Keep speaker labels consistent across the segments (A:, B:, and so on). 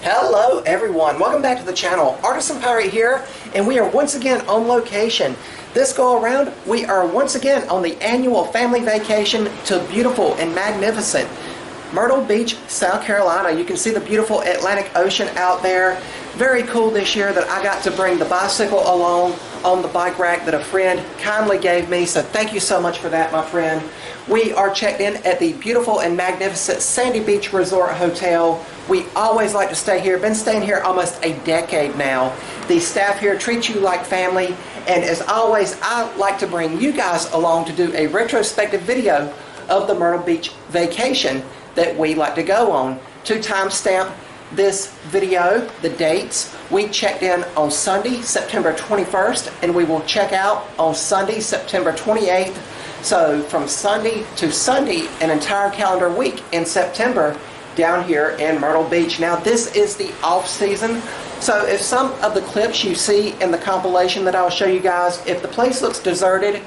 A: Hello everyone, welcome back to the channel. Artisan Pirate here, and we are once again on location. This go around, we are once again on the annual family vacation to beautiful and magnificent Myrtle Beach, South Carolina. You can see the beautiful Atlantic Ocean out there. Very cool this year that I got to bring the bicycle along on the bike rack that a friend kindly gave me, so thank you so much for that, my friend. We are checked in at the beautiful and magnificent Sandy Beach Resort Hotel. We always like to stay here. Been staying here almost a decade now. The staff here treat you like family, and as always, I like to bring you guys along to do a retrospective video of the Myrtle Beach vacation that we like to go on. To timestamp this video, the dates, we checked in on Sunday, September 21st, and we will check out on Sunday, September 28th. So from Sunday to Sunday, an entire calendar week in September down here in Myrtle Beach. Now this is the off season, so if some of the clips you see in the compilation that I'll show you guys, if the place looks deserted,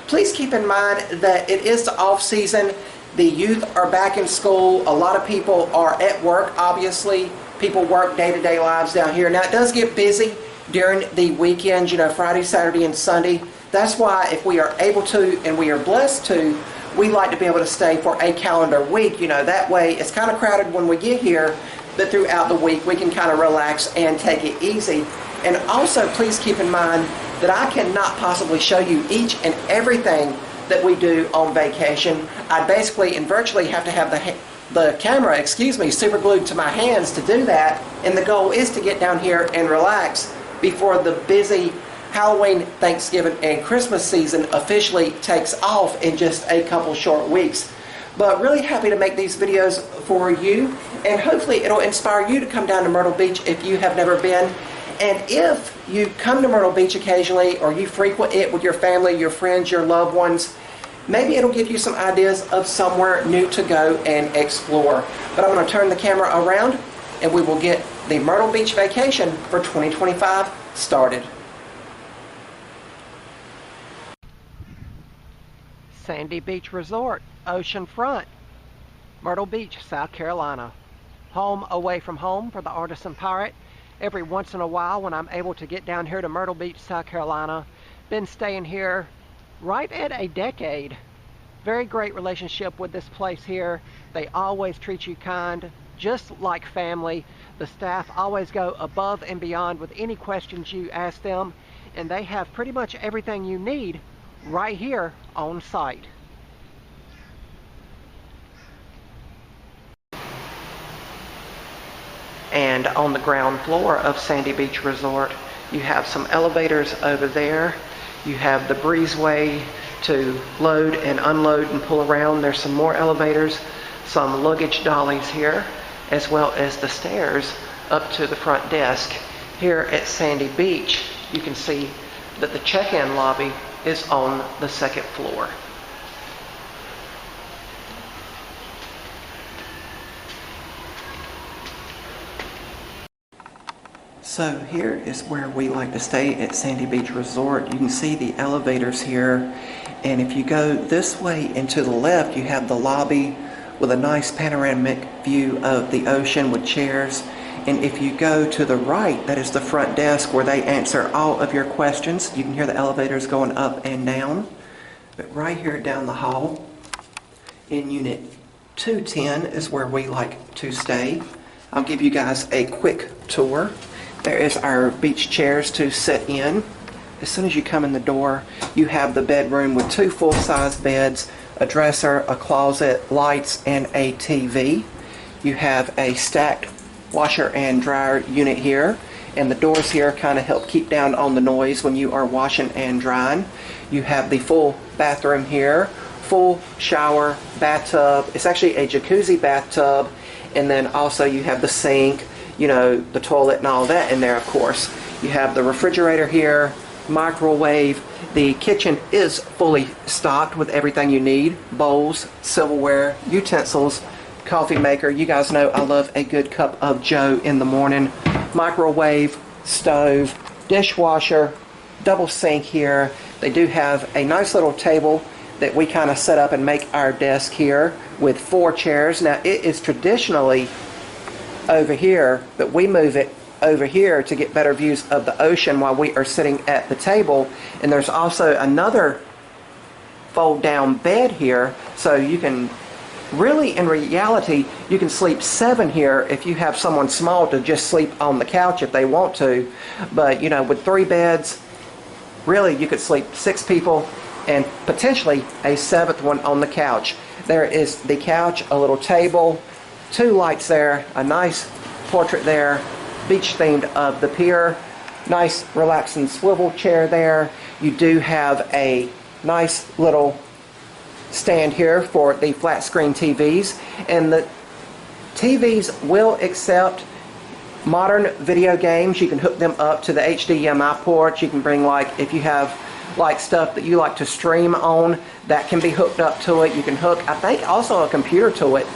A: please keep in mind that it is the off season. The youth are back in school. A lot of people are at work, obviously. People work day-to-day lives down here. Now it does get busy during the weekends, you know, Friday, Saturday, and Sunday. That's why if we are able to, and we are blessed to, we like to be able to stay for a calendar week. You know, that way it's kind of crowded when we get here, but throughout the week we can kind of relax and take it easy. And also please keep in mind that I cannot possibly show you each and everything that we do on vacation. I basically and virtually have to have the camera, super glued to my hands to do that, and the goal is to get down here and relax before the busy Halloween, Thanksgiving, and Christmas season officially takes off in just a couple short weeks. But really happy to make these videos for you, and hopefully it'll inspire you to come down to Myrtle Beach if you have never been. And if you come to Myrtle Beach occasionally, or you frequent it with your family, your friends, your loved ones, maybe it'll give you some ideas of somewhere new to go and explore. But I'm going to turn the camera around, and we will get the Myrtle Beach vacation for 2025 started. Sandy Beach Resort, oceanfront, Myrtle Beach, South Carolina. Home away from home for the Artisan Pirate. Every once in a while when I'm able to get down here to Myrtle Beach, South Carolina. Been staying here right at a decade. Very great relationship with this place here. They always treat you kind, just like family. The staff always go above and beyond with any questions you ask them, and they have pretty much everything you need right here on site. And on the ground floor of Sandy Beach Resort, you have some elevators over there. You have the breezeway to load and unload and pull around. There's some more elevators, some luggage dollies here, as well as the stairs up to the front desk. Here at Sandy Beach, you can see that the check-in lobby is on the second floor. So here is where we like to stay at Sandy Beach Resort. You can see the elevators here, and if you go this way and to the left, you have the lobby with a nice panoramic view of the ocean with chairs. And if you go to the right, that is the front desk where they answer all of your questions. You can hear the elevators going up and down. But right here down the hall in unit 210 is where we like to stay. I'll give you guys a quick tour. There is our beach chairs to sit in. As soon as you come in the door, you have the bedroom with two full-size beds, a dresser, a closet, lights, and a TV. You have a stacked washer and dryer unit here, and the doors here kind of help keep down on the noise when you are washing and drying. You have the full bathroom here, full shower, bathtub. It's actually a jacuzzi bathtub, and then also you have the sink, you know, the toilet and all that in there, of course. You have the refrigerator here, microwave. The kitchen is fully stocked with everything you need: bowls, silverware, utensils, coffee maker. You guys know I love a good cup of joe in the morning. Microwave, stove, dishwasher, double sink here. They do have a nice little table that we kind of set up and make our desk here with 4 chairs. Now it is traditionally over here, but we move it over here to get better views of the ocean while we are sitting at the table. And there's also another fold down bed here, so you can really, in reality, you can sleep 7 here if you have someone small to just sleep on the couch if they want to. But you know, with 3 beds, really you could sleep 6 people and potentially a 7th one on the couch. There is the couch, a little table, 2 lights there, a nice portrait there, beach themed of the pier, nice relaxing swivel chair there. You do have a nice little stand here for the flat screen TVs, and the TVs will accept modern video games. You can hook them up to the HDMI ports. You can bring, like, if you have like stuff that you like to stream on, that can be hooked up to it. You can hook, I think, also a computer to it.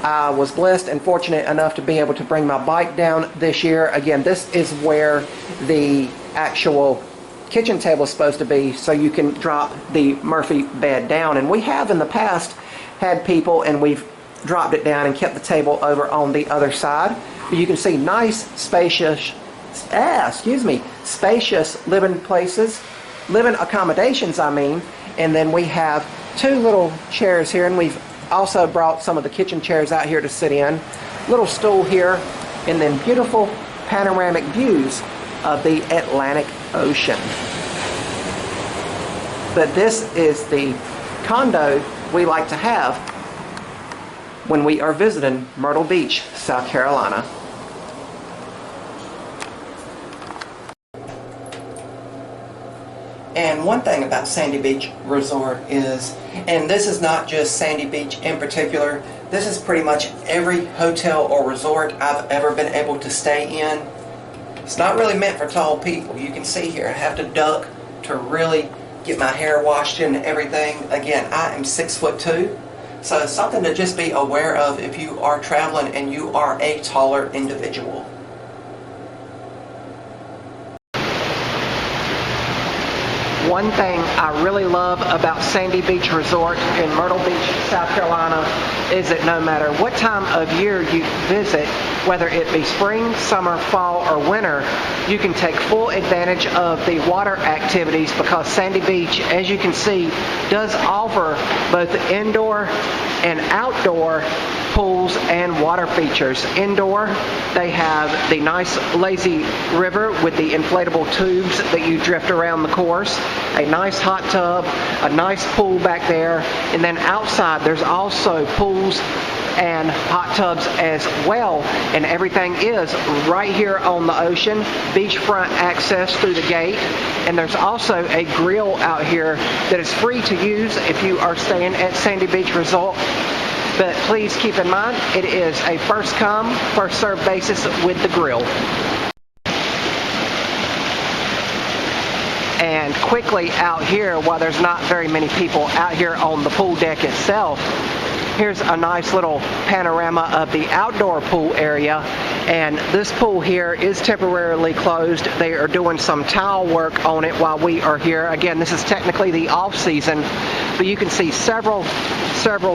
A: I was blessed and fortunate enough to be able to bring my bike down this year. Again, this is where the actual kitchen table is supposed to be, so you can drop the Murphy bed down. And we have in the past had people, and we've dropped it down and kept the table over on the other side. But you can see nice, spacious living places, living accommodations, I mean. And then we have 2 little chairs here, and we've also brought some of the kitchen chairs out here to sit in. Little stool here, and then beautiful panoramic views of the Atlantic Ocean. But this is the condo we like to have when we are visiting Myrtle Beach, South Carolina. And one thing about Sandy Beach Resort is, and this is not just Sandy Beach in particular, this is pretty much every hotel or resort I've ever been able to stay in. It's not really meant for tall people. You can see here I have to duck to really get my hair washed and everything. Again, I am 6'2", so it's something to just be aware of if you are traveling and you are a taller individual. One thing I really love about Sandy Beach Resort in Myrtle Beach, South Carolina, is that no matter what time of year you visit, whether it be spring, summer, fall, or winter, you can take full advantage of the water activities, because Sandy Beach, as you can see, does offer both indoor and outdoor pools and water features. Indoor, they have the nice lazy river with the inflatable tubes that you drift around the course, a nice hot tub, a nice pool back there, and then outside there's also pools and hot tubs as well, and everything is right here on the ocean, beachfront access through the gate. And there's also a grill out here that is free to use if you are staying at Sandy Beach Resort. But please keep in mind, it is a first come, first served basis with the grill. And quickly out here, while there's not very many people out here on the pool deck itself, here's a nice little panorama of the outdoor pool area. And this pool here is temporarily closed. They are doing some tile work on it while we are here. Again, this is technically the off season, but you can see several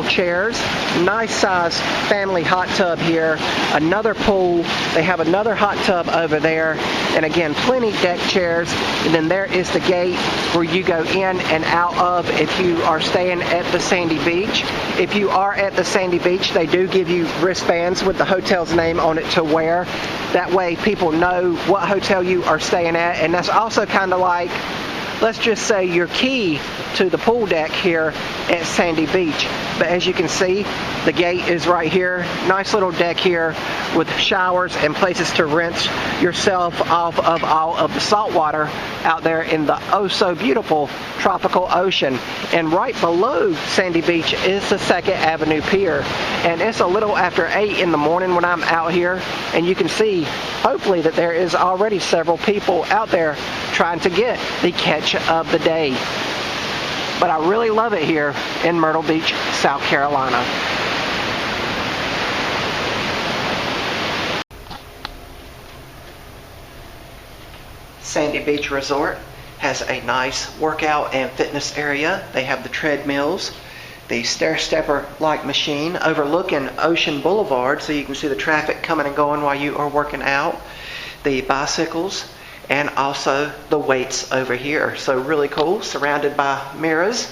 A: chairs, nice size family hot tub here, another pool, they have another hot tub over there, and again, plenty deck chairs. And then there is the gate where you go in and out of if you are staying at the Sandy Beach. If you are at the Sandy Beach, they do give you wristbands with the hotel's name on it to wear. That way people know what hotel you are staying at, and that's also kind of like, let's just say, your key to the pool deck here at Sandy Beach. But as you can see, the gate is right here. Nice little deck here with showers and places to rinse yourself off of all of the salt water out there in the oh so beautiful tropical ocean. And right below Sandy Beach is the 2nd Avenue Pier. And it's a little after 8 in the morning when I'm out here, and you can see hopefully that there is already several people out there trying to get the catch of the day. But I really love it here in Myrtle Beach, South Carolina. Sandy Beach Resort has a nice workout and fitness area. They have the treadmills, the stair-stepper-like machine overlooking Ocean Boulevard so you can see the traffic coming and going while you are working out, the bicycles, and also the weights over here. So really cool, surrounded by mirrors.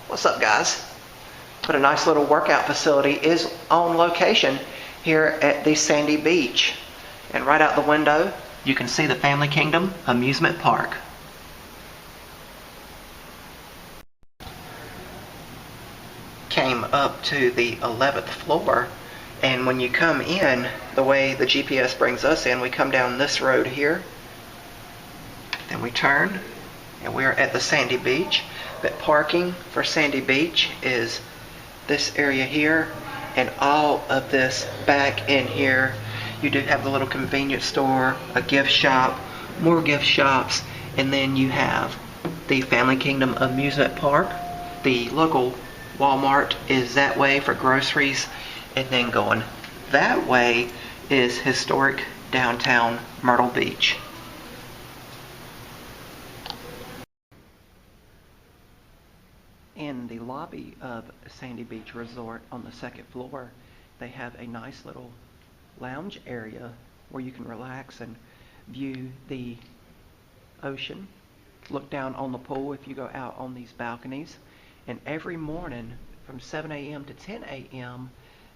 A: What's up, guys? But a nice little workout facility is on location here at the Sandy Beach. And right out the window, you can see the Family Kingdom Amusement Park. Came up to the 11th floor, and when you come in, the way the GPS brings us in, we come down this road here, then we turn, and we're at the Sandy Beach. But parking for Sandy Beach is this area here, and all of this back in here. You do have the little convenience store, a gift shop, more gift shops, and then you have the Family Kingdom Amusement Park. The local Walmart is that way for groceries, and then going that way is historic downtown Myrtle Beach. In the lobby of Sandy Beach Resort on the second floor, they have a nice little lounge area where you can relax and view the ocean, look down on the pool if you go out on these balconies. And every morning from 7 a.m. to 10 a.m.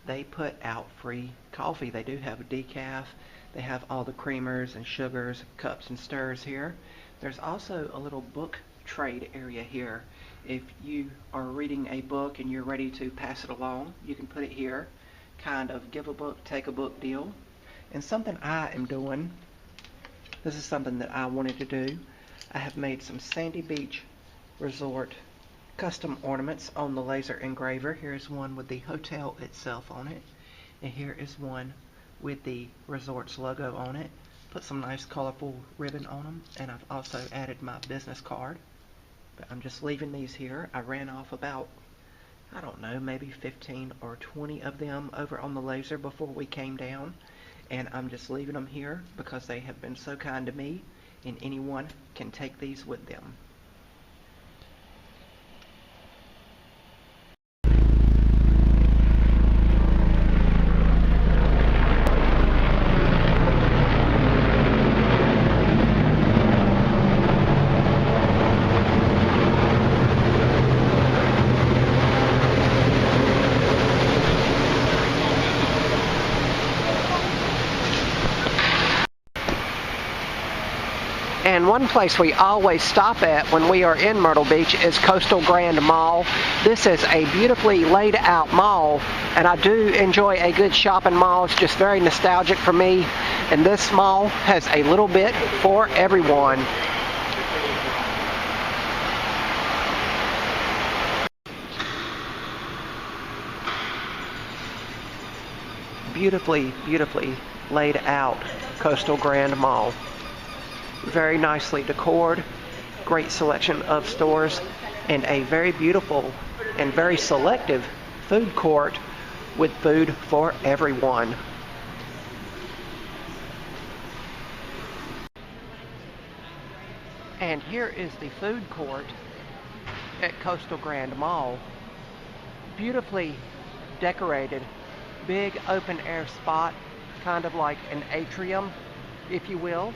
A: they put out free coffee. They do have a decaf. They have all the creamers and sugars, cups and stirs here. There's also a little book trade area here. If you are reading a book and you're ready to pass it along, you can put it here. Kind of give a book, take a book deal. And something I am doing, this is something that I wanted to do. I have made some Sandy Beach Resort custom ornaments on the laser engraver. Here's one with the hotel itself on it, and here is one with the resort's logo on it. Put some nice colorful ribbon on them, and I've also added my business card. But I'm just leaving these here. I ran off about, I don't know, maybe 15 or 20 of them over on the laser before we came down, and I'm just leaving them here because they have been so kind to me, and anyone can take these with them. And one place we always stop at when we are in Myrtle Beach is Coastal Grand Mall. This is a beautifully laid out mall, and I do enjoy a good shopping mall. It's just very nostalgic for me, and this mall has a little bit for everyone. Beautifully, beautifully laid out Coastal Grand Mall. Very nicely decorated, great selection of stores, and a very beautiful and very selective food court with food for everyone. And here is the food court at Coastal Grand Mall. Beautifully decorated, big open air spot, kind of like an atrium, if you will.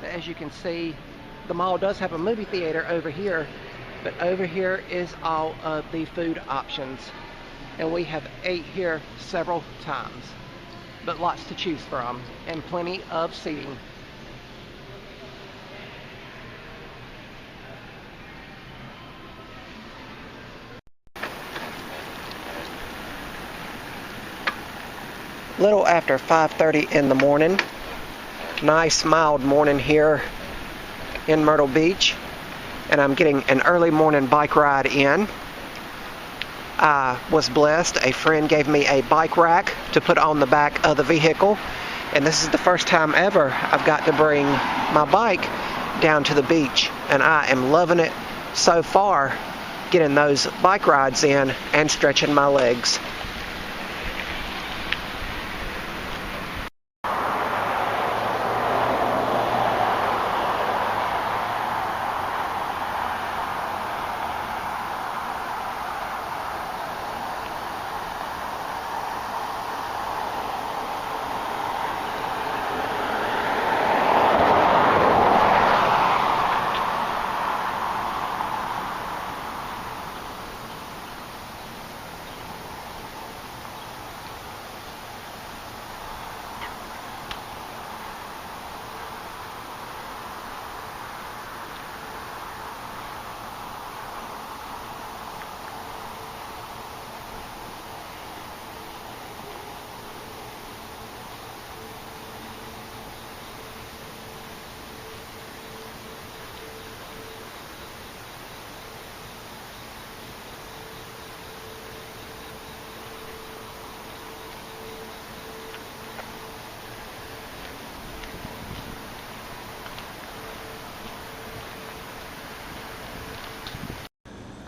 A: As you can see, the mall does have a movie theater over here, but over here is all of the food options. And we have ate here several times, but lots to choose from and plenty of seating. Little after 5:30 in the morning. Nice mild morning here in Myrtle Beach, and I'm getting an early morning bike ride in. I was blessed. A friend gave me a bike rack to put on the back of the vehicle, and this is the first time ever I've got to bring my bike down to the beach, and I am loving it so far, getting those bike rides in and stretching my legs.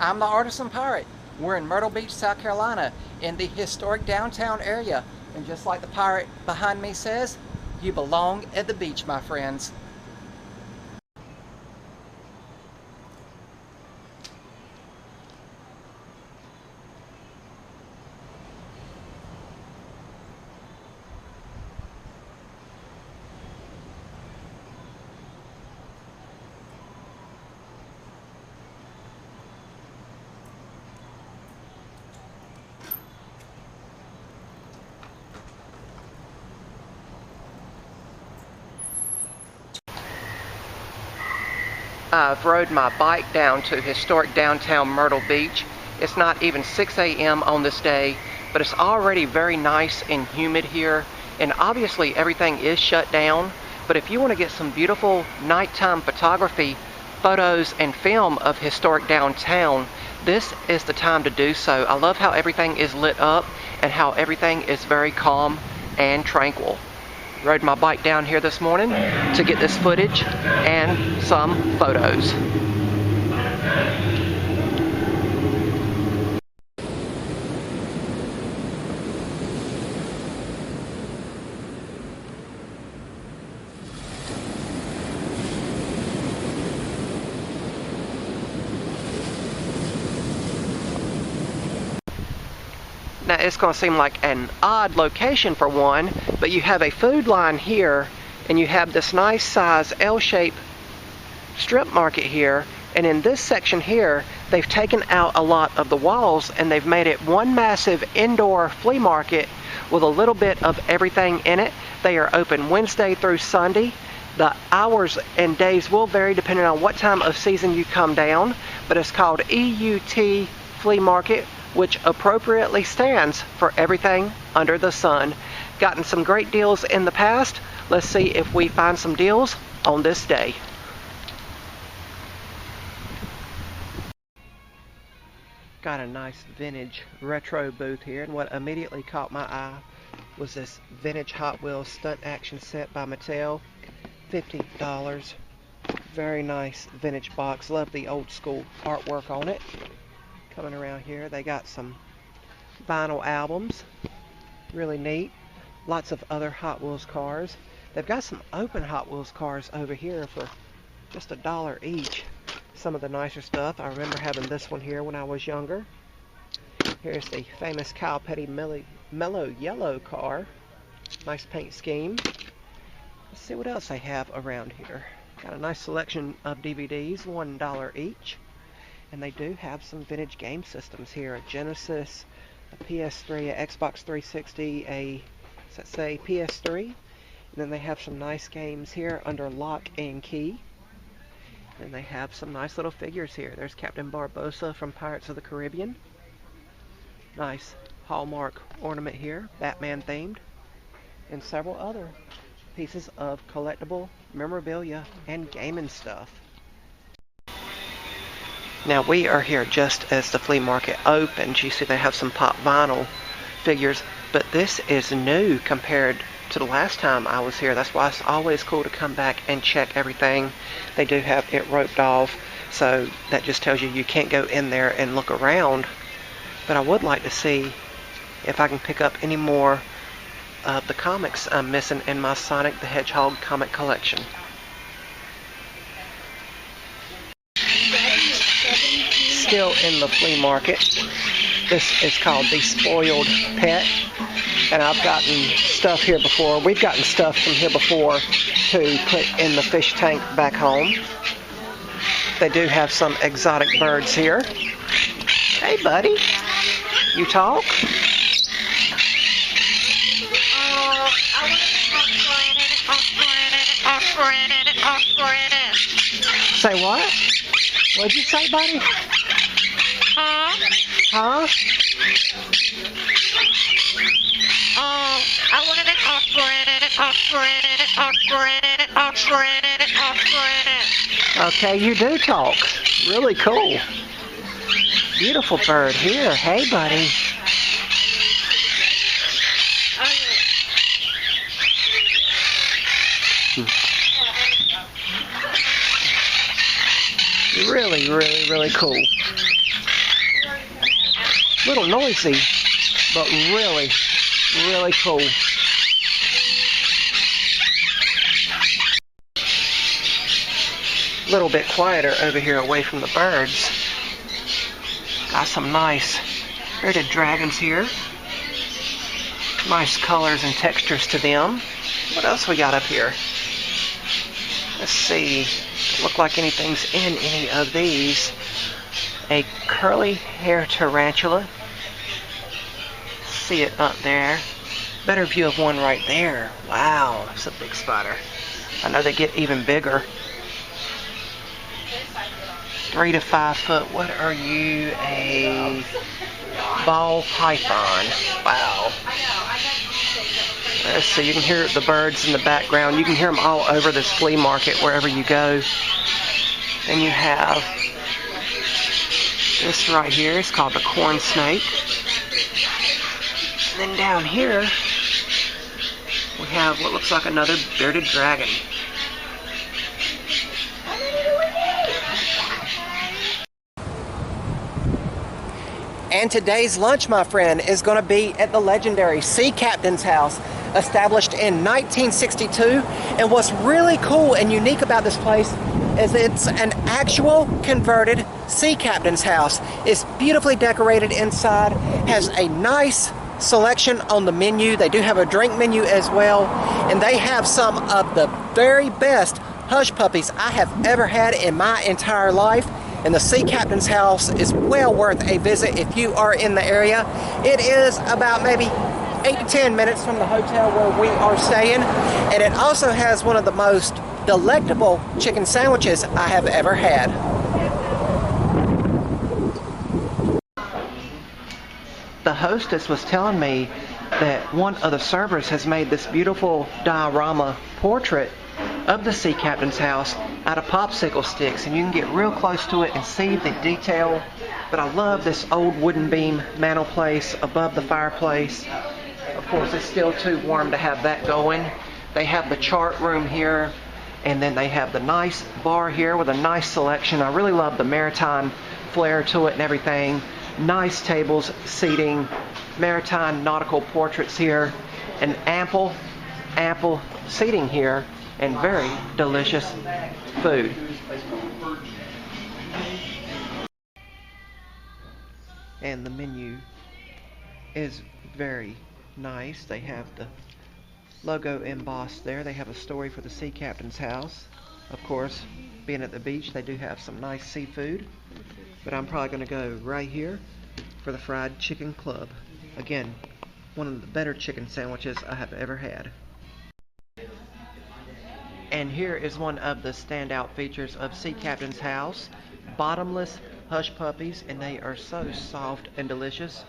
A: I'm the Artisan Pirate. We're in Myrtle Beach, South Carolina, in the historic downtown area. And just like the pirate behind me says, you belong at the beach, my friends. I've rode my bike down to historic downtown Myrtle Beach. It's not even 6 a.m. on this day, but it's already very nice and humid here, and obviously everything is shut down. But if you want to get some beautiful nighttime photography, photos, and film of historic downtown, this is the time to do so. I love how everything is lit up and how everything is very calm and tranquil. Rode my bike down here this morning to get this footage and some photos. Now it's going to seem like an odd location for one, but you have a food line here and you have this nice size L-shaped strip market here, and in this section here they've taken out a lot of the walls and they've made it one massive indoor flea market with a little bit of everything in it. They are open Wednesday through Sunday. The hours and days will vary depending on what time of season you come down, but it's called EUT Flea Market, which appropriately stands for everything under the sun. Gotten some great deals in the past. Let's see if we find some deals on this day. Got a nice vintage retro booth here, and what immediately caught my eye was this vintage Hot Wheels stunt action set by Mattel. $50. Very nice vintage box. Love the old school artwork on it. Coming around here, they got some vinyl albums, really neat. Lots of other Hot Wheels cars. They've got some open Hot Wheels cars over here for just $1 each. Some of the nicer stuff. I remember having this one here when I was younger. Here's the famous Kyle Petty Mellow Yellow car. Nice paint scheme. Let's see what else they have around here. Got a nice selection of DVDs, $1 each. And they do have some vintage game systems here. A Genesis, a PS3, a Xbox 360, a, does that say PS3? And then they have some nice games here under lock and key. And they have some nice little figures here. There's Captain Barbossa from Pirates of the Caribbean. Nice Hallmark ornament here, Batman themed. And several other pieces of collectible memorabilia and gaming stuff. Now we are here just as the flea market opens. You see they have some pop vinyl figures, but this is new compared to the last time I was here. That's why it's always cool to come back and check everything. They do have it roped off, so that just tells you you can't go in there and look around. But I would like to see if I can pick up any more of the comics I'm missing in my Sonic the Hedgehog comic collection. Still in the flea market. This is called the Spoiled Pet, and I've gotten stuff here before. We've gotten stuff from here before to put in the fish tank back home. They do have some exotic birds here. Hey buddy, you talk? Say what? What'd you say, buddy? Huh?
B: I wanted it off.
A: Okay, you do talk. Really cool. Beautiful bird here. Hey, buddy. Really, really, really cool. A little noisy, but really, really cool. A little bit quieter over here away from the birds. Got some nice bearded dragons here. Nice colors and textures to them. What else we got up here? Let's see. Look like anything's in any of these. A curly hair tarantula. See it up there. Better view of one right there. Wow, that's a big spider. I know they get even bigger. 3 to 5 foot. What are you? A ball python. Wow. Let's see, you can hear the birds in the background. You can hear them all over this flea market wherever you go. And you have this right here. It's called the corn snake. And then down here, we have what looks like another bearded dragon. And today's lunch, my friend, is going to be at the legendary Sea Captain's House, established in 1962. And what's really cool and unique about this place is it's an actual converted Sea Captain's House. It's beautifully decorated inside, has a nice selection on the menu. They do have a drink menu as well, and they have some of the very best hush puppies I have ever had in my entire life. And the Sea Captain's House is well worth a visit if you are in the area. It is about maybe 8 to 10 minutes from the hotel where we are staying, and it also has one of the most delectable chicken sandwiches I have ever had. The hostess was telling me that one of the servers has made this beautiful diorama portrait of the Sea Captain's House out of popsicle sticks, and you can get real close to it and see the detail. But I love this old wooden beam mantelpiece above the fireplace. Of course, it's still too warm to have that going. They have the chart room here, and then they have the nice bar here with a nice selection. I really love the maritime flair to it and everything. Nice tables, seating, maritime nautical portraits here, and ample seating here, and very delicious food. And the menu is very nice. They have the logo embossed there. They have a story for the Sea Captain's House. Of course, being at the beach, they do have some nice seafood. But I'm probably going to go right here for the fried chicken club. Again, one of the better chicken sandwiches I have ever had. And here is one of the standout features of Sea Captain's House. Bottomless hush puppies, and they are so soft and delicious.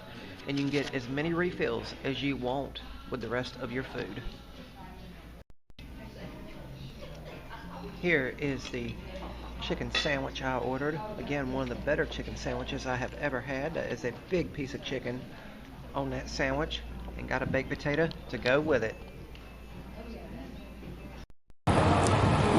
A: And you can get as many refills as you want with the rest of your food. Here is the chicken sandwich I ordered. Again, one of the better chicken sandwiches I have ever had. That is a big piece of chicken on that sandwich, and got a baked potato to go with it.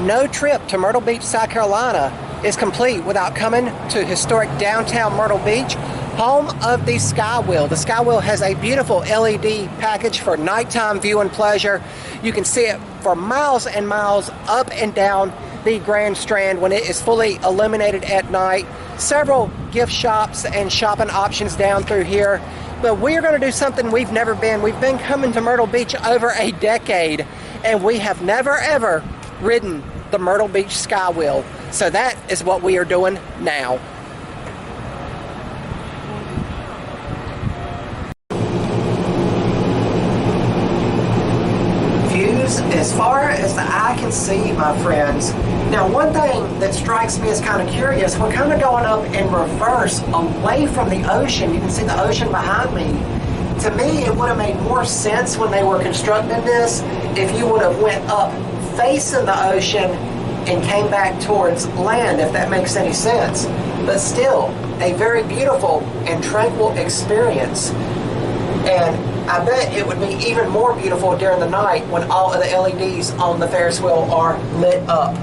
A: No trip to Myrtle Beach, South Carolina is complete without coming to historic downtown Myrtle Beach, home of the Skywheel. The Skywheel has a beautiful LED package for nighttime viewing pleasure. You can see it for miles and miles up and down the Grand Strand when it is fully illuminated at night. Several gift shops and shopping options down through here. But we're going to do something we've never been. We've been coming to Myrtle Beach over a decade, and we have never ever ridden the Myrtle Beach Skywheel. So that is what we are doing now. Views as far as the eye can see, my friends. Now, one thing that strikes me as kind of curious, we're kind of going up in reverse away from the ocean. You can see the ocean behind me. To me, it would have made more sense when they were constructing this if you would have went up facing the ocean and came back towards land, if that makes any sense. But still, a very beautiful and tranquil experience. And I bet it would be even more beautiful during the night when all of the LEDs on the Ferris wheel are lit up.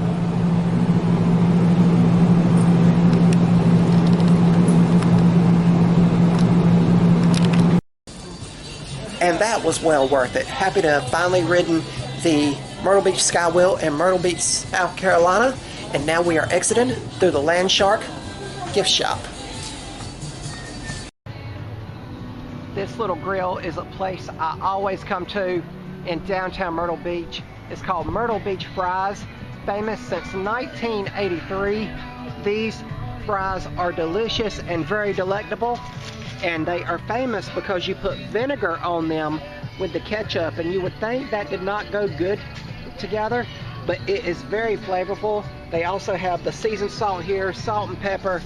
A: was well worth it. Happy to have finally ridden the Myrtle Beach Skywheel in Myrtle Beach, South Carolina, and now we are exiting through the Land Shark gift shop. This little grill is a place I always come to in downtown Myrtle Beach. It's called Myrtle Beach Fries, famous since 1983. These fries are delicious and very delectable, and they are famous because you put vinegar on them with the ketchup, and you would think that did not go good together, but it is very flavorful. They also have the seasoned salt here, salt and pepper,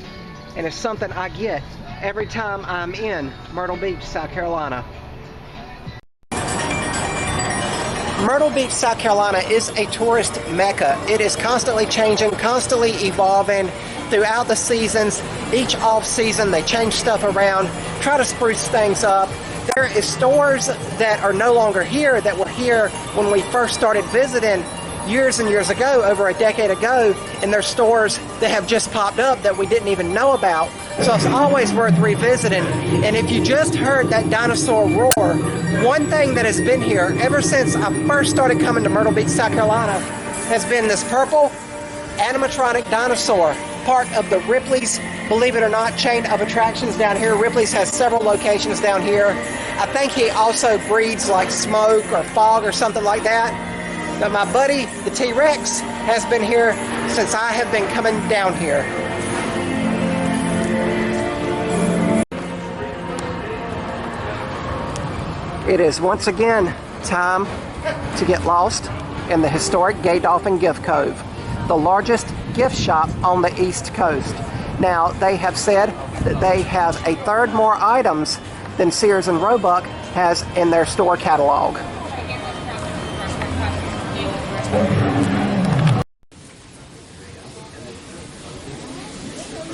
A: and it's something I get every time I'm in Myrtle Beach, South Carolina. Myrtle Beach, South Carolina is a tourist mecca. It is constantly changing, constantly evolving throughout the seasons. Each off season they change stuff around, try to spruce things up. There is stores that are no longer here that were here when we first started visiting years and years ago, over a decade ago, and there's stores that have just popped up that we didn't even know about. So it's always worth revisiting. And if you just heard that dinosaur roar, one thing that has been here ever since I first started coming to Myrtle Beach, South Carolina, has been this purple animatronic dinosaur, part of the Ripley's, believe it or not, chain of attractions down here. Ripley's has several locations down here. I think he also breeds like smoke or fog or something like that. But my buddy, the T-Rex, has been here since I have been coming down here. It is once again time to get lost in the historic Gay Dolphin Gift Cove, the largest gift shop on the East Coast. Now, they have said that they have a third more items than Sears and Roebuck has in their store catalog.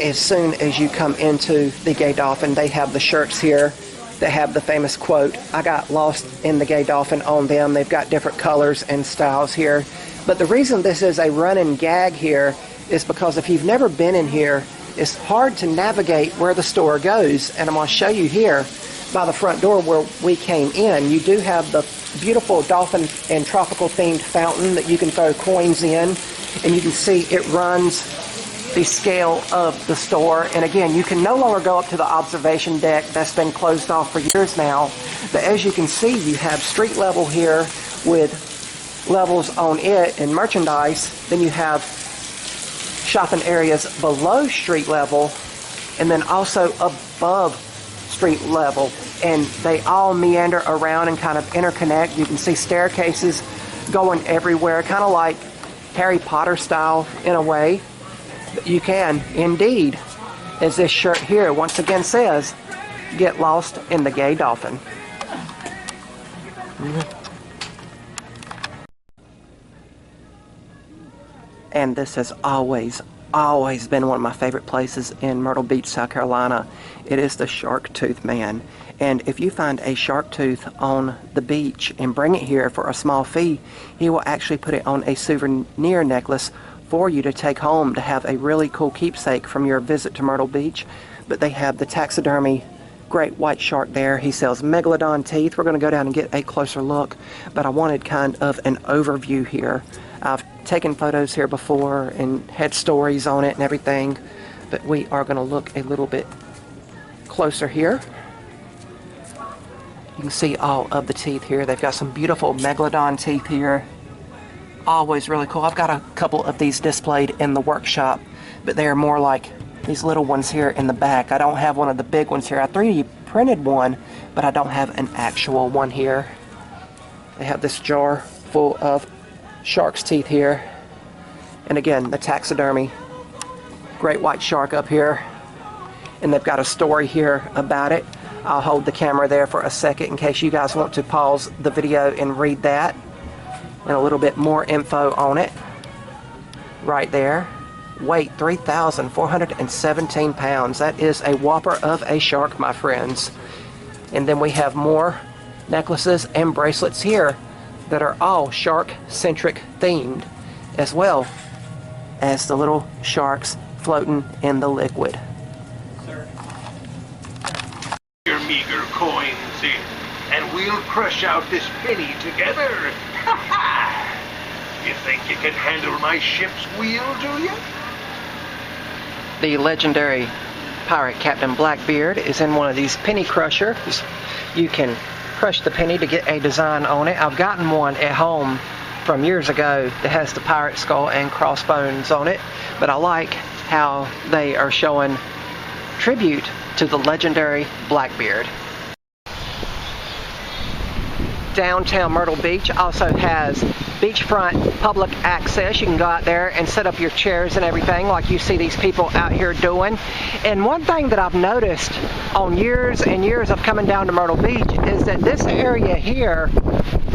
A: As soon as you come into the Gay Dolphin, they have the shirts here that have the famous quote, "I got lost in the Gay Dolphin" on them. They've got different colors and styles here. But the reason this is a running gag here is because if you've never been in here, it's hard to navigate where the store goes. And I'm going to show you here by the front door where we came in. You do have the beautiful dolphin and tropical themed fountain that you can throw coins in, and you can see it runs the scale of the store. And again, you can no longer go up to the observation deck. That's been closed off for years now. But as you can see, you have street level here with levels on it and merchandise. Then you have shopping areas below street level and then also above street level, and they all meander around and kind of interconnect. You can see staircases going everywhere, kind of like Harry Potter style in a way. You can indeed, as this shirt here once again says, get lost in the Gay Dolphin. And this has always been one of my favorite places in Myrtle Beach, South Carolina. It is the Shark Tooth Man. And if you find a shark tooth on the beach and bring it here for a small fee, he will actually put it on a souvenir necklace for you to take home to have a really cool keepsake from your visit to Myrtle Beach. But they have the taxidermy great white shark there. He sells megalodon teeth. We're going to go down and get a closer look, but I wanted kind of an overview here. I've taken photos here before and had stories on it and everything, but we are going to look a little bit closer here. You can see all of the teeth here. They've got some beautiful megalodon teeth here. Always really cool. I've got a couple of these displayed in the workshop, but they are more like these little ones here in the back. I don't have one of the big ones here. I 3D printed one, but I don't have an actual one here. They have this jar full of shark's teeth here. And again, the taxidermy great white shark up here. And they've got a story here about it. I'll hold the camera there for a second in case you guys want to pause the video and read that. And a little bit more info on it. Right there. Weight 3,417 pounds. That is a whopper of a shark, my friends. And then we have more necklaces and bracelets here that are all shark-centric themed, as well as the little sharks floating in the liquid.
C: Your meager coins in, and we'll crush out this penny together. You think you can handle my ship's wheel, do you?
A: The legendary pirate Captain Blackbeard is in one of these penny crushers. You can crush the penny to get a design on it. I've gotten one at home from years ago that has the pirate skull and crossbones on it, but I like how they are showing tribute to the legendary Blackbeard. Downtown Myrtle Beach also has beachfront public access. You can go out there and set up your chairs and everything like you see these people out here doing. And one thing that I've noticed on years and years of coming down to Myrtle Beach is that this area here,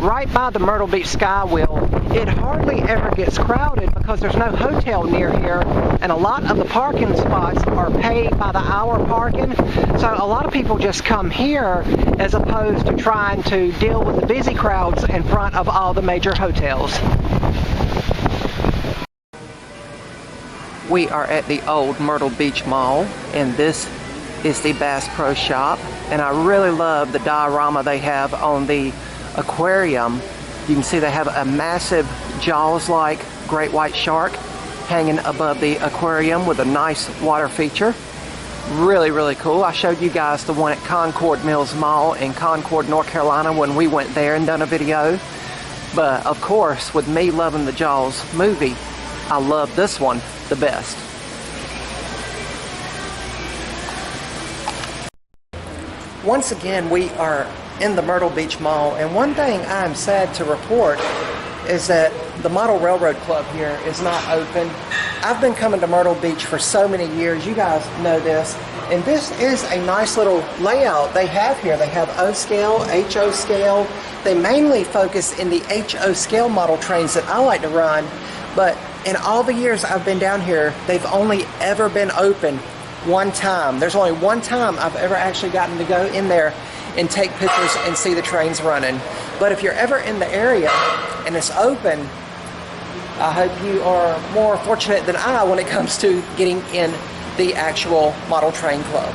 A: right by the Myrtle Beach Skywheel, it hardly ever gets crowded because there's no hotel near here, and a lot of the parking spots are paid by the hour parking. So a lot of people just come here as opposed to trying to deal with the busy crowds in front of all the major hotels. We are at the old Myrtle Beach Mall, and this is the Bass Pro Shop, and I really love the diorama they have on the aquarium. You can see they have a massive Jaws-like great white shark hanging above the aquarium with a nice water feature. Really, really cool. I showed you guys the one at Concord Mills Mall in Concord, North Carolina when we went there and done a video. But of course, with me loving the Jaws movie, I love this one the best. Once again, we are in the Myrtle Beach Mall, and one thing I'm sad to report is that the Model Railroad Club here is not open. I've been coming to Myrtle Beach for so many years, you guys know this, and this is a nice little layout they have here. They have O scale, HO scale. They mainly focus in the HO scale model trains that I like to run, but in all the years I've been down here, they've only ever been open one time. There's only one time I've ever actually gotten to go in there and take pictures and see the trains running. But if you're ever in the area and it's open, I hope you are more fortunate than I when it comes to getting in the actual model train club.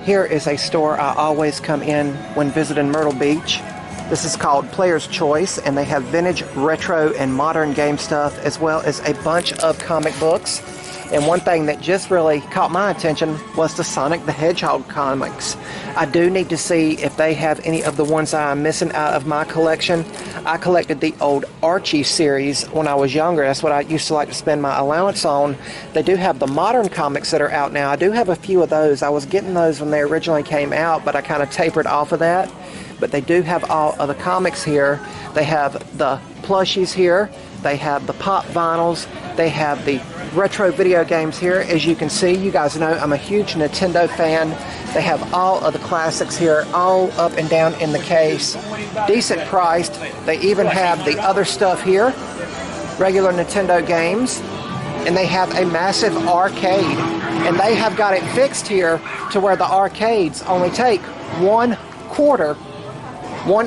A: Here is a store I always come in when visiting Myrtle Beach. This is called Player's Choice, and they have vintage, retro, and modern game stuff, as well as a bunch of comic books. And one thing that just really caught my attention was the Sonic the Hedgehog comics. I do need to see if they have any of the ones I'm missing out of my collection. I collected the old Archie series when I was younger. That's what I used to like to spend my allowance on. They do have the modern comics that are out now. I do have a few of those. I was getting those when they originally came out, but I kind of tapered off of that. But they do have all of the comics here. They have the plushies here. They have the pop vinyls. They have the retro video games here. As you can see, you guys know I'm a huge Nintendo fan. They have all of the classics here, all up and down in the case. Decent priced. They even have the other stuff here, regular Nintendo games. And they have a massive arcade. And they have got it fixed here to where the arcades only take one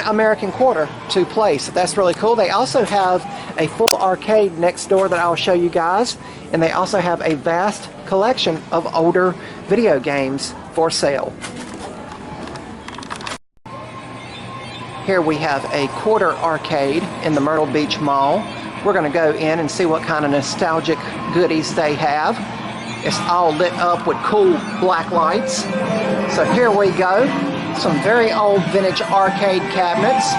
A: American quarter to play. So that's really cool. They also have a full arcade next door that I'll show you guys. And they also have a vast collection of older video games for sale. Here we have a quarter arcade in the Myrtle Beach Mall. We're going to go in and see what kind of nostalgic goodies they have. It's all lit up with cool black lights. So here we go. Some very old vintage arcade cabinets.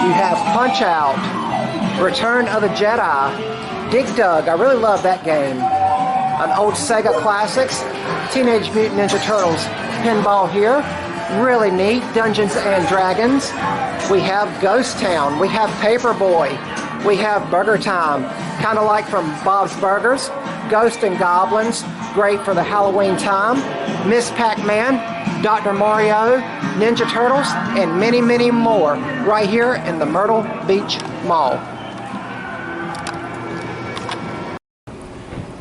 A: You have Punch-Out, Return of the Jedi, Dig Dug. I really love that game. An old Sega Classics, Teenage Mutant Ninja Turtles pinball here. Really neat. Dungeons and Dragons. We have Ghost Town. We have Paperboy. We have Burger Time, kind of like from Bob's Burgers. Ghost and Goblins, great for the Halloween time. Miss Pac-Man, Dr. Mario, Ninja Turtles, and many, many more right here in the Myrtle Beach Mall.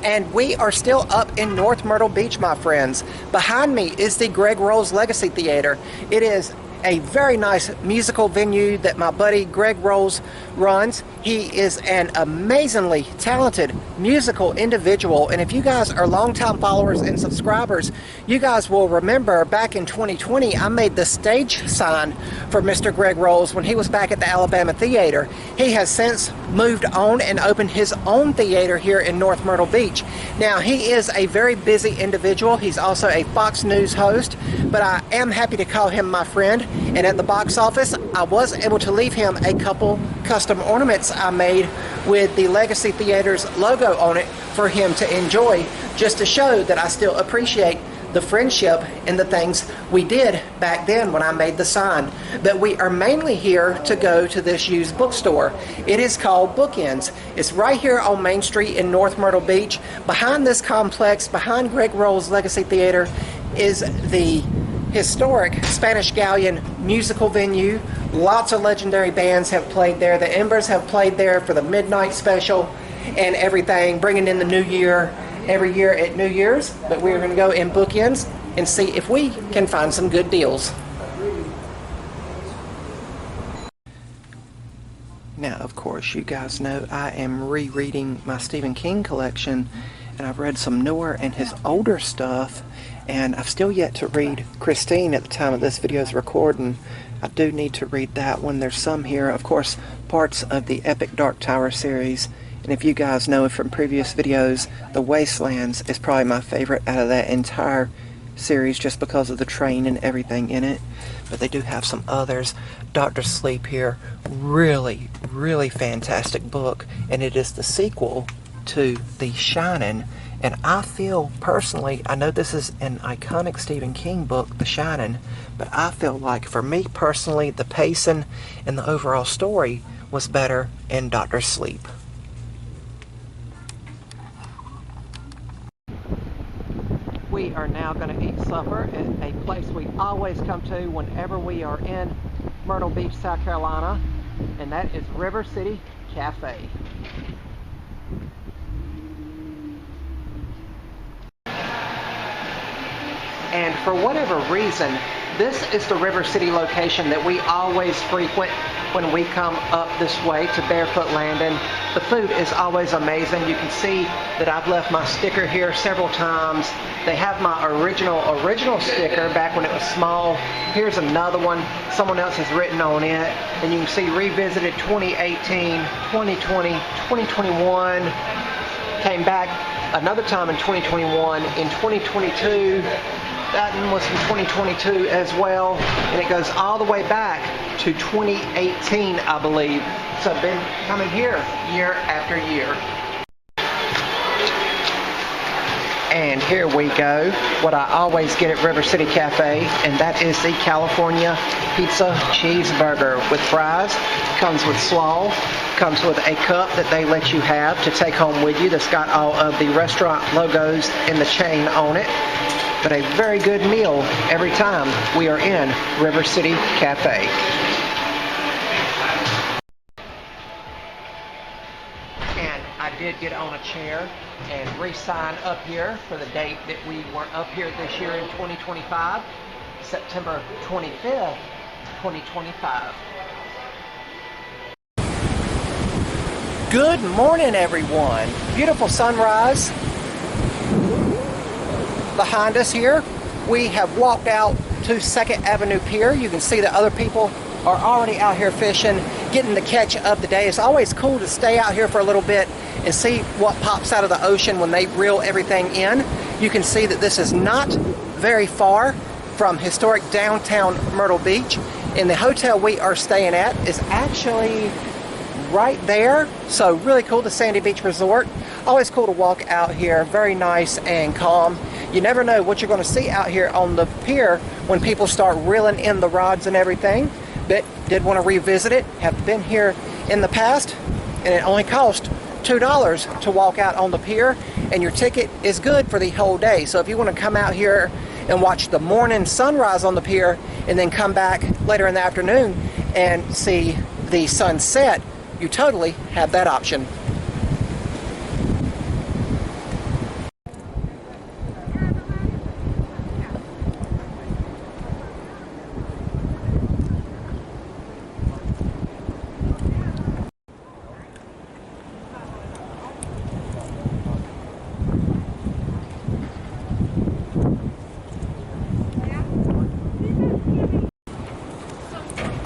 A: And we are still up in North Myrtle Beach, my friends. Behind me is the Greg Rolls Legacy Theater. It is a very nice musical venue that my buddy Greg Rolls runs. He is an amazingly talented musical individual, and if you guys are longtime followers and subscribers, you guys will remember back in 2020 I made the stage sign for Mr. Greg Rolls when he was back at the Alabama Theater. He has since moved on and opened his own theater here in North Myrtle Beach. Now, he is a very busy individual. He's also a Fox News host, but I am happy to call him my friend. And at the box office, I was able to leave him a couple custom ornaments I made with the Legacy Theater's logo on it for him to enjoy, just to show that I still appreciate the friendship and the things we did back then when I made the sign. But we are mainly here to go to this used bookstore. It is called Bookends. It's right here on Main Street in North Myrtle Beach. Behind this complex, behind Greg Rolls Legacy Theater, is the historic Spanish Galleon musical venue. Lots of legendary bands have played there. The Embers have played there for the midnight special and everything, bringing in the new year every year at New Year's. But we're going to go in Bookends and see if we can find some good deals. Now, of course, you guys know I am rereading my Stephen King collection, and I've read some newer and his older stuff, and I've still yet to read Christine at the time of this video's recording. I do need to read that one. There's some here, of course, parts of the Epic Dark Tower series, and if you guys know from previous videos, The Wastelands is probably my favorite out of that entire series just because of the train and everything in it. But they do have some others. Dr. Sleep here, really, really fantastic book, and it is the sequel to The Shining. And I feel personally, I know this is an iconic Stephen King book, The Shining, but I feel like for me personally, the pacing and the overall story was better in Dr. Sleep. We are now going to eat supper at a place we always come to whenever we are in Myrtle Beach, South Carolina, and that is River City Cafe. And for whatever reason, this is the River City location that we always frequent when we come up this way to Barefoot Landing. The food is always amazing. You can see that I've left my sticker here several times. They have my original sticker back when it was small. Here's another one. Someone else has written on it. And you can see revisited 2018, 2020, 2021. Came back another time in 2021. In 2022, that one was from 2022 as well, and it goes all the way back to 2018, I believe. So I've been coming here year after year. And here we go, what I always get at River City Cafe, and that is the California Pizza Cheeseburger with fries. Comes with slaw, comes with a cup that they let you have to take home with you that's got all of the restaurant logos and the chain on it. But a very good meal every time we are in River City Cafe. And I did get on a chair and re-sign up here for the date that we were up here this year in 2025, September 25th, 2025. Good morning, everyone. Beautiful sunrise behind us here. We have walked out to 2nd Avenue Pier. You can see that other people are already out here fishing, getting the catch of the day. It's always cool to stay out here for a little bit and see what pops out of the ocean when they reel everything in. You can see that this is not very far from historic downtown Myrtle Beach, and the hotel we are staying at is actually right there. So really cool, the Sandy Beach Resort. Always cool to walk out here, very nice and calm. You never know what you're going to see out here on the pier when people start reeling in the rods and everything. But did want to revisit it, have been here in the past, and it only cost $2 to walk out on the pier, and your ticket is good for the whole day. So if you want to come out here and watch the morning sunrise on the pier and then come back later in the afternoon and see the sunset, you totally have that option.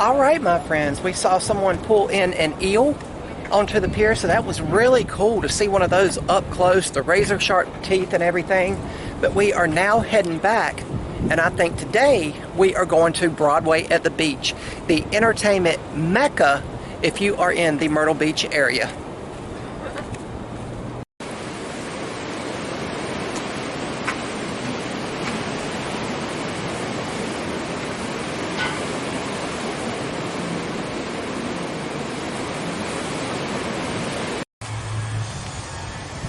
A: All right, my friends, we saw someone pull in an eel onto the pier, so that was really cool to see one of those up close, the razor sharp teeth and everything. But we are now heading back, and I think today we are going to Broadway at the Beach, the entertainment mecca if you are in the Myrtle Beach area.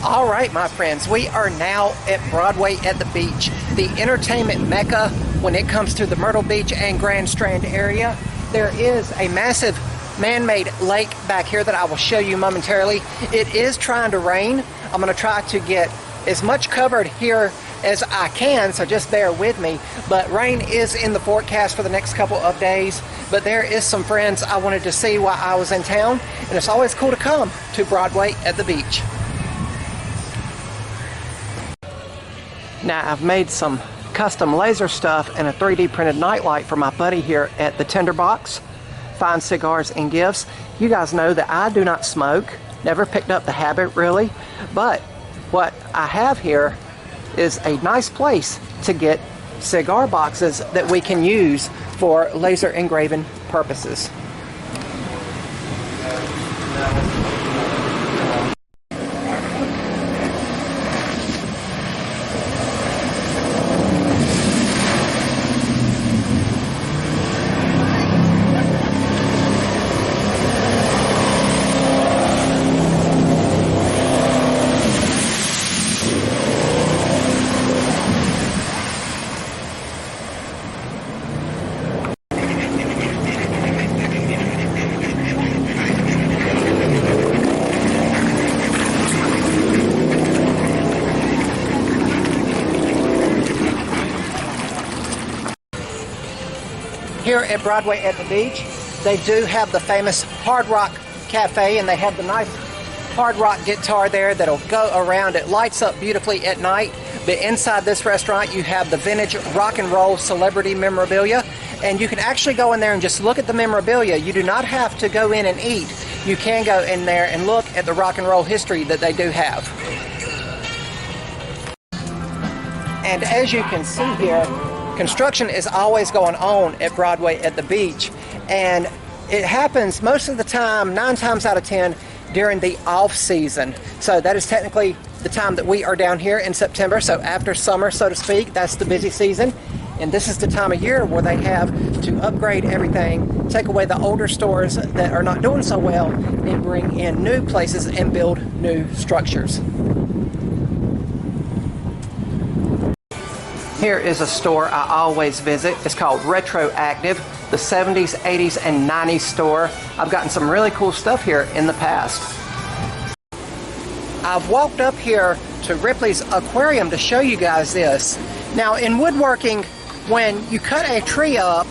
A: All right, my friends, we are now at Broadway at the Beach, the entertainment mecca when it comes to the Myrtle Beach and Grand Strand area. There is a massive man-made lake back here that I will show you momentarily. It is trying to rain. I'm going to try to get as much covered here as I can, so just bear with me. But rain is in the forecast for the next couple of days. But there is some friends I wanted to see while I was in town, and it's always cool to come to Broadway at the Beach. Now, I've made some custom laser stuff and a 3D printed nightlight for my buddy here at the Tinderbox. Fine cigars and gifts. You guys know that I do not smoke, never picked up the habit really, but what I have here is a nice place to get cigar boxes that we can use for laser engraving purposes. Here at Broadway at the Beach, they do have the famous Hard Rock Cafe, and they have the nice hard rock guitar there that'll go around. It lights up beautifully at night. But inside this restaurant, you have the vintage rock and roll celebrity memorabilia, and you can actually go in there and just look at the memorabilia. You do not have to go in and eat. You can go in there and look at the rock and roll history that they do have. And as you can see here, construction is always going on at Broadway at the Beach, and it happens most of the time, 9 times out of 10, during the off season. So that is technically the time that we are down here in September, so after summer, so to speak. That's the busy season, and this is the time of year where they have to upgrade everything, take away the older stores that are not doing so well, and bring in new places and build new structures. Here is a store I always visit. It's called Retroactive, the 70s, 80s, and 90s store. I've gotten some really cool stuff here in the past. I've walked up here to Ripley's Aquarium to show you guys this. Now, in woodworking, when you cut a tree up,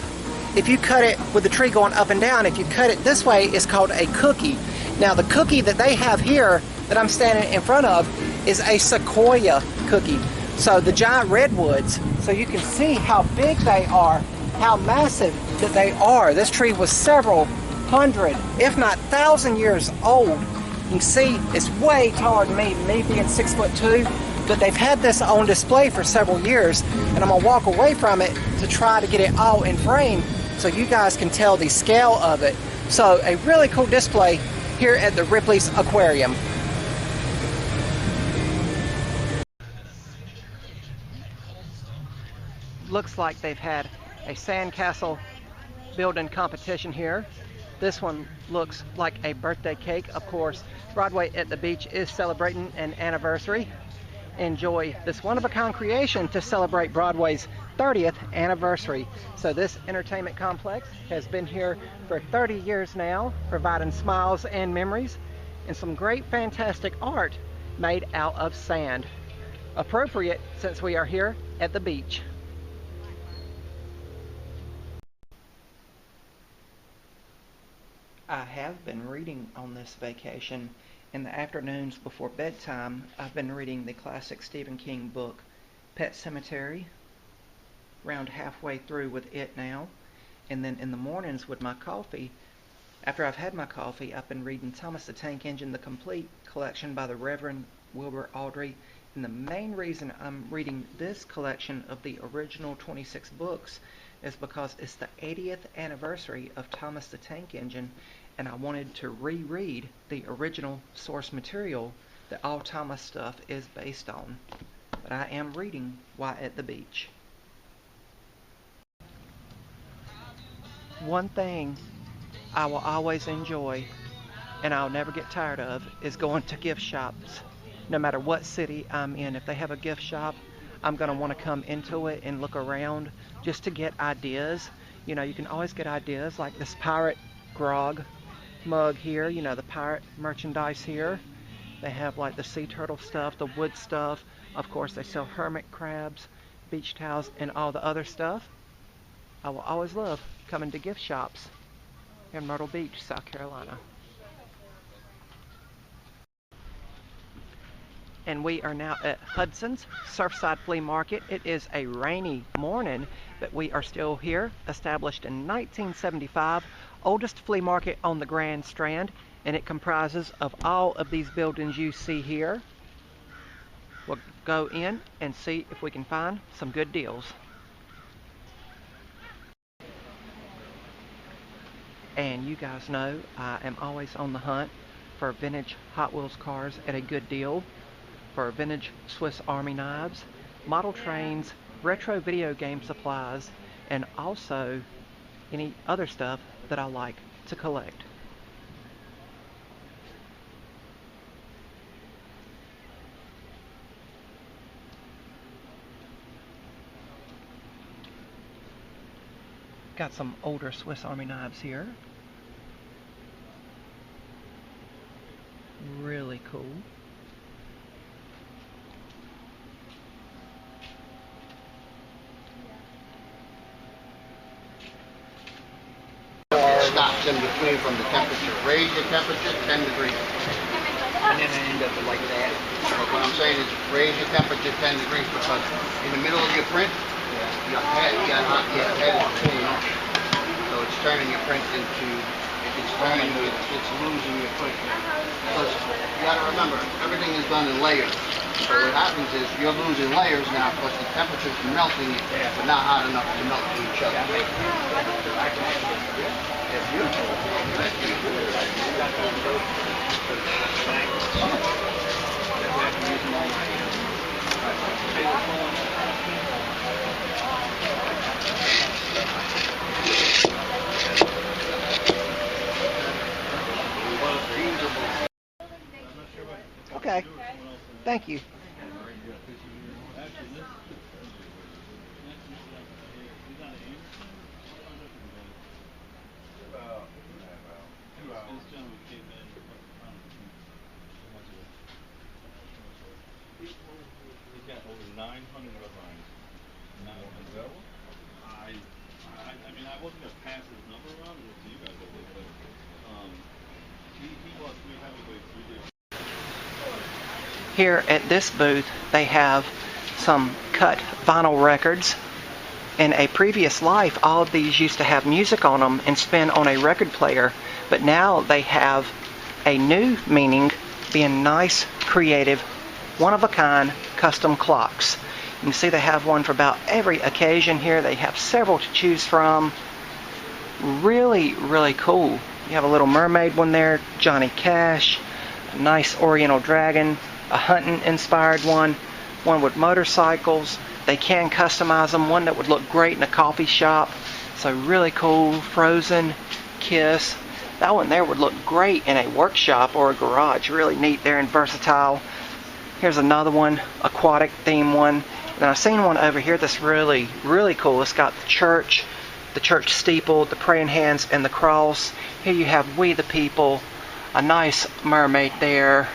A: if you cut it with the tree going up and down, if you cut it this way, it's called a cookie. Now, the cookie that they have here that I'm standing in front of is a sequoia cookie. So the giant redwoods, so you can see how big they are, how massive that they are. This tree was several hundred, if not 1,000 years old. You can see it's way taller than me being 6'2", but they've had this on display for several years, and I'm gonna walk away from it to try to get it all in frame so you guys can tell the scale of it. So a really cool display here at the Ripley's Aquarium. Looks like they've had a sandcastle building competition here. This one looks like a birthday cake. Of course, Broadway at the Beach is celebrating an anniversary. Enjoy this one-of-a-kind creation to celebrate Broadway's 30th anniversary. So this entertainment complex has been here for 30 years now, providing smiles and memories, and some great, fantastic art made out of sand. Appropriate since we are here at the beach. I have been reading on this vacation. In the afternoons before bedtime, I've been reading the classic Stephen King book, Pet Sematary. Around halfway through with it now. And then in the mornings with my coffee, after I've had my coffee, I've been reading Thomas the Tank Engine, the complete collection by the Reverend Wilbur Awdry. And the main reason I'm reading this collection of the original 26 books is because it's the 80th anniversary of Thomas the Tank Engine, and I wanted to reread the original source material that all Thomas stuff is based on. But I am reading while at the beach. One thing I will always enjoy and I'll never get tired of is going to gift shops. No matter what city I'm in, if they have a gift shop, I'm going to want to come into it and look around just to get ideas. You know, you can always get ideas like this pirate grog mug here, you know, the pirate merchandise here. They have like the sea turtle stuff, the wood stuff. Of course, they sell hermit crabs, beach towels, and all the other stuff. I will always love coming to gift shops in Myrtle Beach, South Carolina. And we are now at Hudson's Surfside Flea Market. It is a rainy morning, but we are still here, established in 1975, oldest flea market on the Grand Strand, and it comprises of all of these buildings you see here. We'll go in and see if we can find some good deals. And you guys know I am always on the hunt for vintage Hot Wheels cars at a good deal, for vintage Swiss Army knives, model trains, retro video game supplies, and also any other stuff that I like to collect. Got some older Swiss Army knives here. Really cool.
D: Stops in between from the temperature. Raise your temperature 10 degrees.
E: And then I end up like that.
D: So what I'm saying is raise your temperature 10 degrees because in the middle of your print, your head is pulling off. So it's turning your print into, it's losing your print. Because you got to remember, everything is done in layers. So what happens is you're losing layers now because the temperature's melting it, but not hot enough to melt to each other. It's beautiful.
A: Okay, thank you.
F: He's got over 900 lines. I mean, I wasn't going to pass his number around to you guys, but he bought 3 heavyweights 3 days.
A: Here at this booth, they have some cut vinyl records. In a previous life, all of these used to have music on them and spin on a record player, but now they have a new meaning, being nice, creative, one-of-a-kind custom clocks. You can see they have one for about every occasion here. They have several to choose from. Really, really cool. You have a little mermaid one there, Johnny Cash, a nice Oriental dragon, a hunting inspired one with motorcycles. They can customize them, one that would look great in a coffee shop. So really cool. Frozen, Kiss. That one there would look great in a workshop or a garage. Really neat there and versatile. Here's another one, aquatic theme one. And I've seen one over here that's really, really cool. It's got the church steeple, the praying hands, and the cross. Here you have We the People, a nice mermaid there.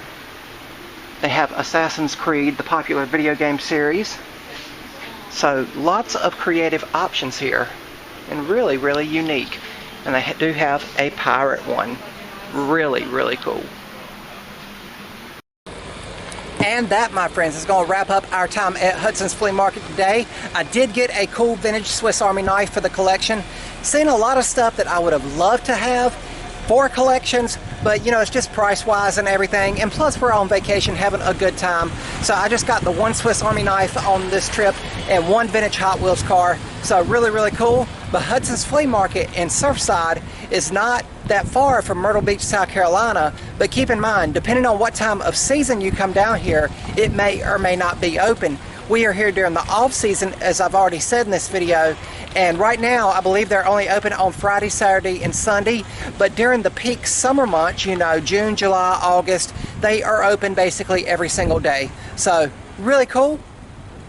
A: They have Assassin's Creed, the popular video game series. So lots of creative options here, and really, really unique. And they do have a pirate one. Really, really cool. And that, my friends, is going to wrap up our time at Hudson's Flea Market today. I did get a cool vintage Swiss Army knife for the collection. seen a lot of stuff that I would have loved to have for collections, but you know, it's just price-wise and everything, and plus we're on vacation having a good time. So I just got the one Swiss Army knife on this trip and one vintage Hot Wheels car, so really cool. But Hudson's Flea Market in Surfside is not that far from Myrtle Beach, South Carolina, but keep in mind, depending on what time of season you come down here, it may or may not be open. We are here during the off season, as I've already said in this video, and right now I believe they're only open on Friday, Saturday, and Sunday, but during the peak summer months, you know, June, July, August, they are open basically every single day. So really cool.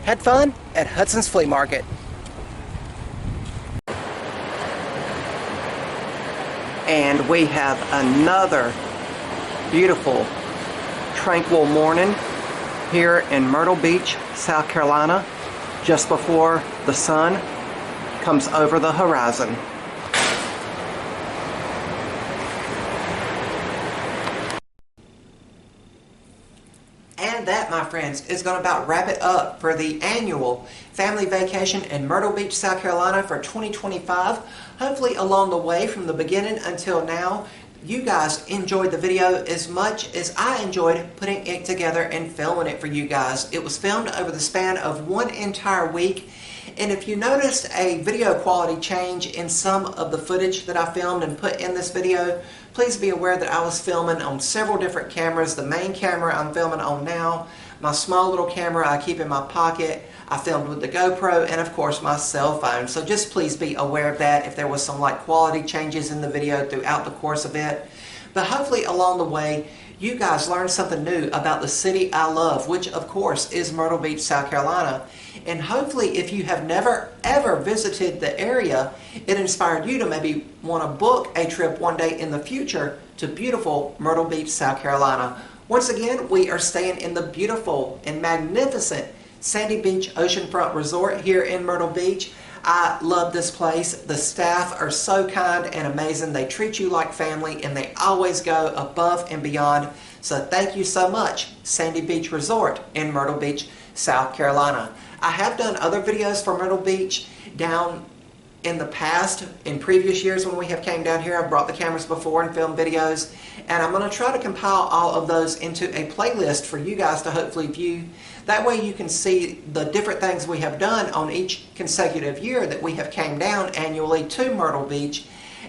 A: Had fun at Hudson's Flea Market. And we have another beautiful, tranquil morning here in Myrtle Beach, South Carolina, just before the sun comes over the horizon. And that, my friends, is going to about wrap it up for the annual family vacation in Myrtle Beach, South Carolina for 2025. Hopefully along the way from the beginning until now, you guys enjoyed the video as much as I enjoyed putting it together and filming it for you guys. It was filmed over the span of one entire week. And if you noticed a video quality change in some of the footage that I filmed and put in this video, please be aware that I was filming on several different cameras. The main camera I'm filming on now, my small little camera I keep in my pocket, I filmed with the GoPro, and of course my cell phone. So just please be aware of that if there was some like quality changes in the video throughout the course of it. But hopefully along the way, you guys learned something new about the city I love, which of course is Myrtle Beach, South Carolina. And hopefully if you have never ever visited the area, it inspired you to maybe want to book a trip one day in the future to beautiful Myrtle Beach, South Carolina. Once again, we are staying in the beautiful and magnificent Sandy Beach Oceanfront Resort here in Myrtle Beach. I love this place. The staff are so kind and amazing. They treat you like family and they always go above and beyond. So thank you so much, Sandy Beach Resort in Myrtle Beach, South Carolina. I have done other videos for Myrtle Beach down in the past, in previous years when we have came down here. I've brought the cameras before and filmed videos, and I'm going to try to compile all of those into a playlist for you guys to hopefully view. That way you can see the different things we have done on each consecutive year that we have came down annually to Myrtle Beach.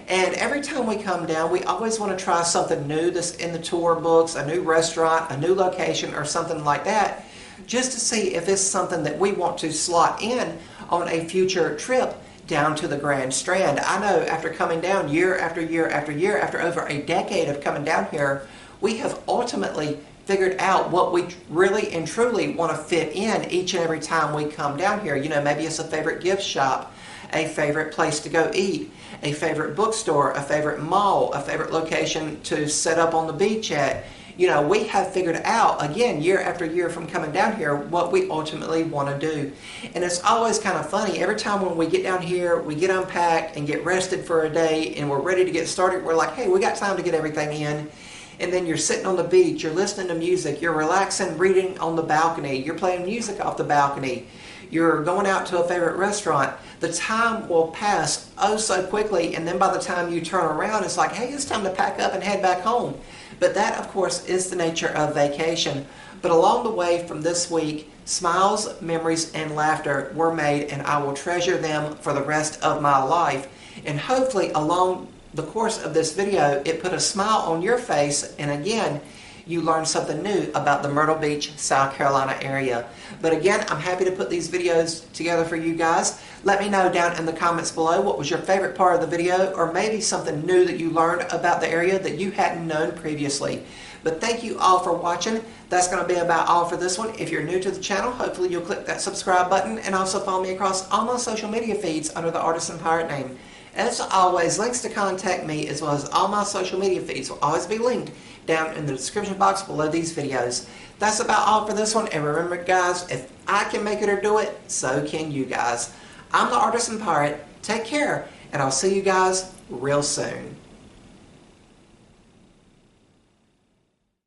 A: And every time we come down, we always want to try something new that's in the tour books, a new restaurant, a new location, or something like that, just to see if it's something that we want to slot in on a future trip down to the Grand Strand. I know after coming down year after year after year, after over a decade of coming down here, we have ultimately figured out what we really and truly want to fit in each and every time we come down here. You know, maybe it's a favorite gift shop, a favorite place to go eat, a favorite bookstore, a favorite mall, a favorite location to set up on the beach at. You know, we have figured out, again, year after year from coming down here, what we ultimately want to do. And it's always kind of funny. Every time when we get down here, we get unpacked and get rested for a day, and we're ready to get started. We're like, hey, we got time to get everything in. And then you're sitting on the beach, you're listening to music, you're relaxing, reading on the balcony, you're playing music off the balcony, you're going out to a favorite restaurant. The time will pass oh so quickly, and then by the time you turn around, it's like, hey, it's time to pack up and head back home. But that, of course, is the nature of vacation. But along the way from this week, smiles, memories, and laughter were made, and I will treasure them for the rest of my life. And hopefully along the course of this video, it put a smile on your face, and again, you learned something new about the Myrtle Beach, South Carolina area. But again, I'm happy to put these videos together for you guys. Let me know down in the comments below what was your favorite part of the video, or maybe something new that you learned about the area that you hadn't known previously. But thank you all for watching. That's going to be about all for this one. If you're new to the channel, hopefully you'll click that subscribe button and also follow me across all my social media feeds under the Artisan Pirate name. As always, links to contact me as well as all my social media feeds will always be linked down in the description box below these videos. That's about all for this one, and remember guys, if I can make it or do it, so can you guys. I'm the Artisan Pirate. Take care, and I'll see you guys real soon.